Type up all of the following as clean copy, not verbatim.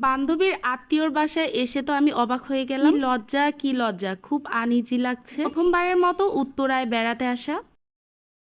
বান্ধবীর আত্মীয়র বাসায় এসে তো আমি অবাক হয়ে গেলাম। কি লজ্জা, খুব আনইজি লাগছে। প্রথমবারের মতো উত্তরায় বেড়াতে আসা।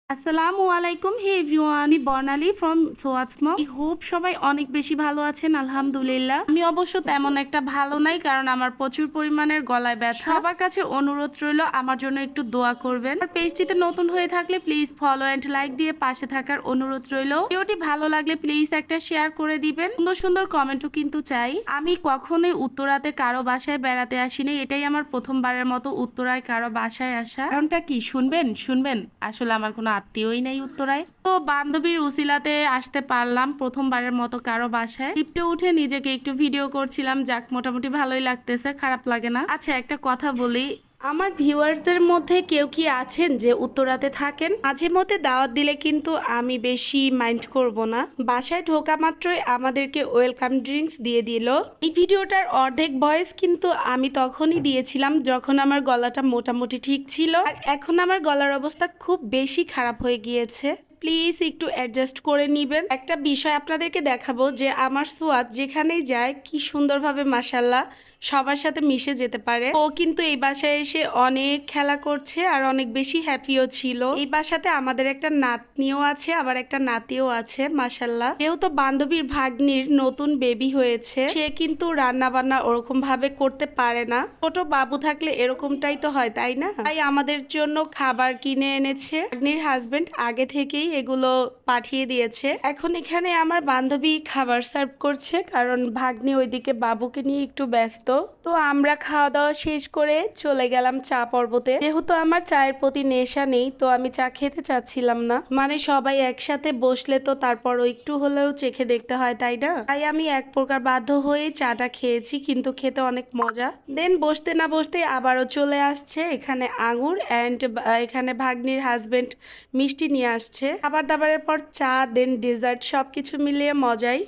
আসসালামু আলাইকুম, হে এভরিওয়ান, আমি বর্ণালী ফ্রম সোয়াচম। আই হোপ সবাই অনেক বেশি ভালো আছেন। আলহামদুলিল্লাহ, আমি অবশ্য তেমন একটা ভালো নাই, কারণ আমার প্রচুর পরিমাণের গলায় ব্যথা। সবার কাছে অনুরোধ রইল আমার জন্য একটু দোয়া করবেন। আর পেজটিতে নতুন হয়ে থাকলে প্লিজ ফলো এন্ড লাইক দিয়ে পাশে থাকার অনুরোধ রইল। ভিডিওটি ভালো লাগলে প্লিজ একটা শেয়ার করে দিবেন। সুন্দর সুন্দর কমেন্টও কিন্তু চাই। আমি কখনোই উত্তরাতে কারো বাসায় বেড়াতে আসিনি, এটাই আমার প্রথমবারের মতো উত্তরায় কারো বাসায় আসা। কারণটা কি শুনবেন। আসলে আমার কোনো আত্মীয়ই নাই উত্তরায়, তো বান্ধবীর উসিলাতে আসতে পারলাম প্রথমবারের মতো কারো বাসায়। লিফটে উঠে নিজেকে একটু ভিডিও করছিলাম, যাক মোটামুটি ভালোই লাগতেছে, খারাপ লাগে না। আচ্ছা, একটা কথা বলি, আমার ভিউয়ার্সদের মধ্যে কেউ কি আছেন যে উত্তরাতে থাকেন? মাঝে মধ্যে দাওয়াত দিলে কিন্তু আমি বেশি মাইন্ড করব না। বাসায় ঢোকা মাত্রই আমাদেরকে ওয়েলকাম ড্রিঙ্কস দিয়ে দিল। এই ভিডিওটার অর্ধেক ভয়েস কিন্তু আমি তখনই দিয়েছিলাম যখন আমার গলাটা মোটামুটি ঠিক ছিল, আর এখন আমার গলার অবস্থা খুব বেশি খারাপ হয়ে গিয়েছে। প্লিজ একটু অ্যাডজাস্ট করে নিবেন। একটা বিষয় আপনাদেরকে দেখাবো যে আমার সোয়াদ যেখানেই যায় কি সুন্দরভাবে মাশাল্লাহ সবার সাথে মিশে যেতে পারে। ও কিন্তু এই বাসায় এসে অনেক খেলা করছে আর অনেক বেশি হ্যাপিও ছিল। এই বাসাতে আমাদের একটা নাতনিও আছে, আবার একটা নাতিও আছে মাশাল্লাহ। যেহেতু বান্ধবীর ভাগ্নির নতুন বেবি হয়েছে, সে কিন্তু রান্না বান্না ওরকম ভাবে করতে পারে না। ছোট বাবু থাকলে এরকমটাই তো হয়, তাই না? তাই আমাদের জন্য খাবার কিনে এনেছে। ভাগ্নির হাজবেন্ড আগে থেকেই এগুলো পাঠিয়ে দিয়েছে। এখন এখানে আমার বান্ধবী খাবার সার্ভ করছে, কারণ ভাগ্নি ওইদিকে বাবুকে নিয়ে একটু ব্যস্ত। তো আমরা খাওয়া দাওয়া শেষ করে চলে গেলাম চা পর্বতে। যেহেতু আমার চায়ের প্রতি নেশা নেই, তো আমি চা খেতে চাচ্ছিলাম না। মানে সবাই একসাথে বসলে তো তারপরও একটু হলেও চেখে দেখতে হয়, তাই না? তাই আমি এক প্রকার বাধ্য হয়ে চাটা খেয়েছি, কিন্তু খেতে অনেক মজা। দেন বসতে না বসতে আবারও চলে আসছে এখানে আঙুর অ্যান্ড এখানে ভাগ্নির হাজবেন্ড মিষ্টি নিয়ে আসছে। খাবার দাবারের পর চা, দেন ডেজার্ট, সবকিছু মিলিয়ে মজাই।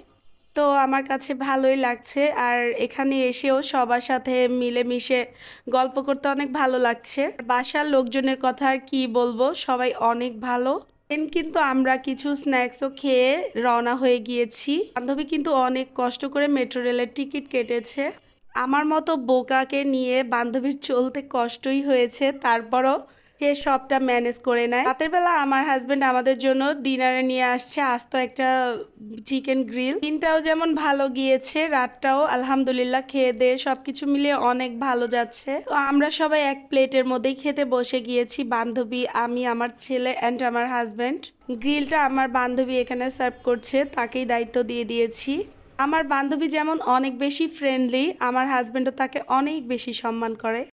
তো আমার কাছে ভালোই লাগছে, আর এখানে এসেও সবার সাথে মিলেমিশে গল্প করতে অনেক ভালো লাগছে। বাসার লোকজনের কথা আর কি বলবো, সবাই অনেক ভালো। দেন কিন্তু আমরা কিছু স্ন্যাক্সও খেয়ে রওনা হয়ে গিয়েছি। বান্ধবী কিন্তু অনেক কষ্ট করে মেট্রো রেলের টিকিট কেটেছে। আমার মতো বোকাকে নিয়ে বান্ধবীর চলতে কষ্টই হয়েছে, তারপরও সে সবটা ম্যানেজ করে নেয়। রাতের বেলা আমার হাজবেন্ড আমাদের জন্য ডিনারে নিয়ে আসছে আস্ত একটা চিকেন গ্রিল। দিনটাও যেমন ভালো গিয়েছে, রাতটাও আলহামদুলিল্লাহ খেয়ে দিয়ে সবকিছু মিলিয়ে অনেক ভালো যাচ্ছে। তো আমরা সবাই এক প্লেটের মধ্যেই খেতে বসে গিয়েছি, বান্ধবী, আমি, আমার ছেলে অ্যান্ড আমার হাজবেন্ড। গ্রিলটা আমার বান্ধবী এখানে সার্ভ করছে, তাকেই দায়িত্ব দিয়ে দিয়েছি। আমার বান্ধবী যেমন অনেক বেশি ফ্রেন্ডলি, আমার হাজবেন্ডও তাকে অনেক বেশি সম্মান করে।